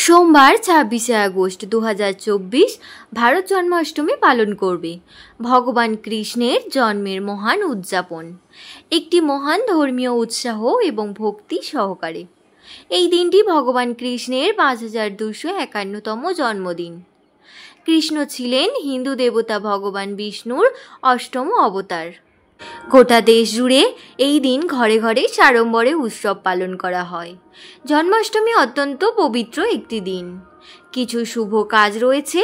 সোমবার ২৬শে আগস্ট ২০২৪ ভারত জন্মাষ্টমী পালন করবে। ভগবান কৃষ্ণের জন্মের মহান উদযাপন, একটি মহান ধর্মীয় উৎসাহ এবং ভক্তি সহকারে। এই দিনটি ভগবান কৃষ্ণের ৫,২৫১তম জন্মদিন। কৃষ্ণ ছিলেন হিন্দু দেবতা ভগবান বিষ্ণুর অষ্টম অবতার। গোটা দেশ জুড়ে এই দিন ঘরে ঘরে সাড়ম্বরে উৎসব পালন করা হয়। জন্মাষ্টমী অত্যন্ত পবিত্র একটি দিন। কিছু শুভ কাজ রয়েছে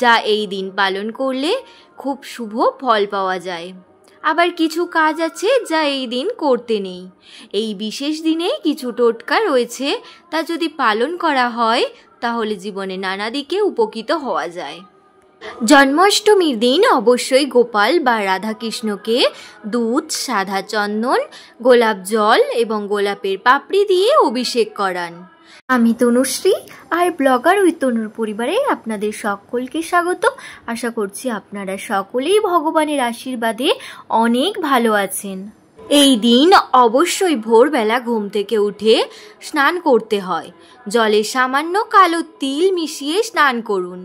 যা এই দিন পালন করলে খুব শুভ ফল পাওয়া যায়। আবার কিছু কাজ আছে যা এই দিন করতে নেই। এই বিশেষ দিনে কিছু টোটকা রয়েছে, তা যদি পালন করা হয় তাহলে জীবনে নানা দিকে উপকৃত হওয়া যায়। জন্মাষ্টমীর দিন অবশ্যই গোপাল বা রাধাকৃষ্ণকে দুধ, সাদা চন্দন, গোলাপ জল এবং গোলাপের পাপড়ি দিয়ে অভিষেক করান। আমি তনুশ্রী, আর ব্লগার উইথ তনুর পরিবারে আপনাদের সকলকে স্বাগত। আশা করছি আপনারা সকলেই ভগবানের আশীর্বাদে অনেক ভালো আছেন। এই দিন অবশ্যই ভোরবেলা ঘুম থেকে উঠে স্নান করতে হয়। জলে সামান্য কালো তিল মিশিয়ে স্নান করুন।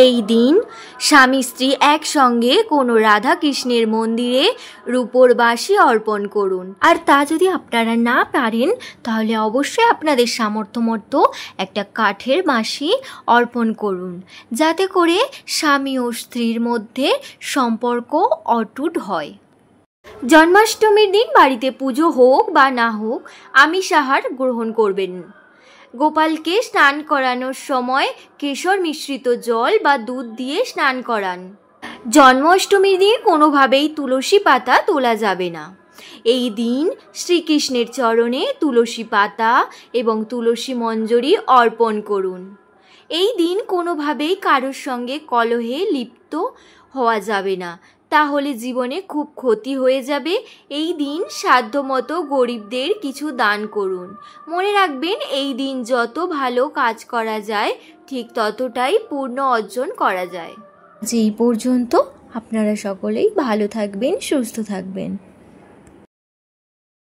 এই দিন স্বামী স্ত্রী একসঙ্গে কোনো রাধা কৃষ্ণের মন্দিরে রূপোর বাঁশি অর্পণ করুন। আর তা যদি আপনারা না পারেন তাহলে অবশ্যই আপনাদের সামর্থ্য মতো একটা কাঠের বাঁশি অর্পণ করুন, যাতে করে স্বামী ও স্ত্রীর মধ্যে সম্পর্ক অটুট হয়। জন্মাষ্টমীর দিন বাড়িতে পুজো হোক বা না হোক আমিষ আহার গ্রহণ করবেন। গোপালকে স্নান করানোর সময় কেশর মিশ্রিত জল বা দুধ দিয়ে স্নান করান। জন্মাষ্টমীর দিন কোনোভাবেই তুলসী পাতা তোলা যাবে না। এই দিন শ্রীকৃষ্ণের চরণে তুলসী পাতা এবং তুলসী মঞ্জরি অর্পণ করুন। এই দিন কোনোভাবেই কারোর সঙ্গে কলহে লিপ্ত হওয়া যাবে না, তাহলে জীবনে খুব ক্ষতি হয়ে যাবে। এই দিন সাধ্যমতো গরিবদের কিছু দান করুন। মনে রাখবেন, এই দিন যত ভালো কাজ করা যায় ঠিক ততটাই পূর্ণ অর্জন করা যায়। এই পর্যন্ত। আপনারা সকলেই ভালো থাকবেন, সুস্থ থাকবেন।